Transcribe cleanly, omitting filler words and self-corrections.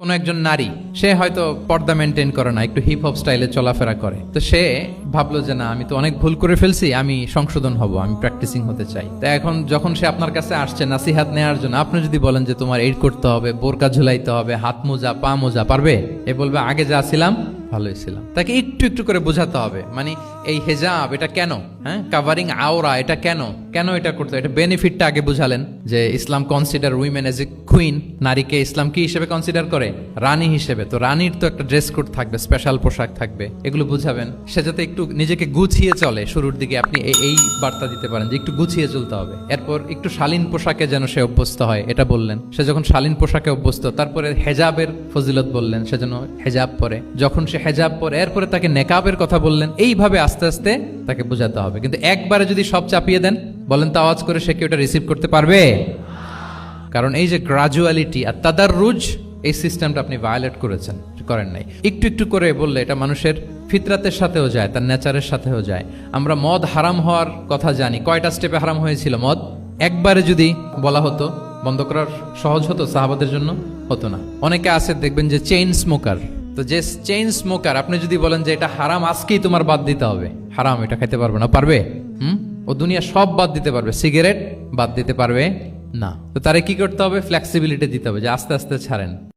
কোনো একজন নারী সে হয়তো পর্দা মেনটেন করে না, একটু হিপ হপ স্টাইলে চলাফেরা করে, তো সে ভাবলো যে না, আমি তো অনেক ভুল করে ফেলছি, আমি সংশোধন হব, আমি প্র্যাকটিসিং হতে চাই। তো এখন যখন সে আপনার কাছে আসছে নাসিহাত নেওয়ার জন্য, আপনি যদি বলেন যে তোমার এই করতে হবে, বোরকা ঝুলাইতে হবে, হাত মোজা পা মোজা, পারবে? এ বলবে আগে যা ছিলাম ভালোই ছিলাম। তাকে একটু একটু করে বোঝাতে হবে, মানে এই হেজাব এটা কেন, হ্যাঁ, কাভারিং আওরা এটা কেন কেন এটা করতে, এটা বেনিফিটটা আগে বুঝালেন যে Islam consider women as a queen, নারীকে ইসলাম কি হিসেবে কনসিডার করে? রানী হিসেবে। তো রানীর তো একটা ড্রেস কোড থাকবে, স্পেশাল পোশাক থাকবে, এগুলো বুঝাবেন। সে যাতে একটু নিজেকে গুছিয়ে চলে, শুরুর দিকে আপনি এই বার্তা দিতে পারেন যে একটু গুছিয়ে চলতে হবে। এরপর একটু শালীন পোশাকে যেন সে অভ্যস্ত হয়, এটা বললেন। সে যখন শালীন পোশাকে অভ্যস্ত, তারপরে হেজাবের ফজিলত বললেন, সে যেন হেজাব পরে। যখন সে হেজাব পরে, এরপরে তাকে নেকাবের কথা বললেন। এইভাবে আস্তে আস্তে তাকে বোঝাতে হবে। কিন্তু একবারে যদি সব চাপিয়ে দেন, বলেন তো আওয়াজ করে, সে কি ওটা রিসিভ করতে পারবে? কারণ এই যে গ্রাজুয়ালিটি আর তাদাররুজ, এই সিস্টেমটা আপনি ভায়োলেট করেছেন, করেন নাই। একটু একটু করে বললে এটা মানুষের ফিতরাতের সাথেও যায়, তার নেচারের সাথেও যায়। আমরা মদ হারাম হওয়ার কথা জানি, কয়টা স্টেপে হারাম হয়েছিল মদ? একবারে যদি বলা হতো বন্ধ করার সহজ হতো সাহাবাদের জন্য? হতো না। অনেকে আছে দেখবেন যে চেইন স্মোকার, তো যে চেইন স্মোকার, আপনি যদি বলেন যে এটা হারাম, আজকেই তোমার বাদ দিতে হবে, হারাম, এটা খেতে পারবে না, পারবে? ও দুনিয়া সব বাদ দিতে পারবে, সিগারেট বাদ দিতে পারবে না। তো তারে কি করতে হবে? ফ্লেক্সিবিলিটি দিতে হবে, যে আস্তে আস্তে ছাড়েন।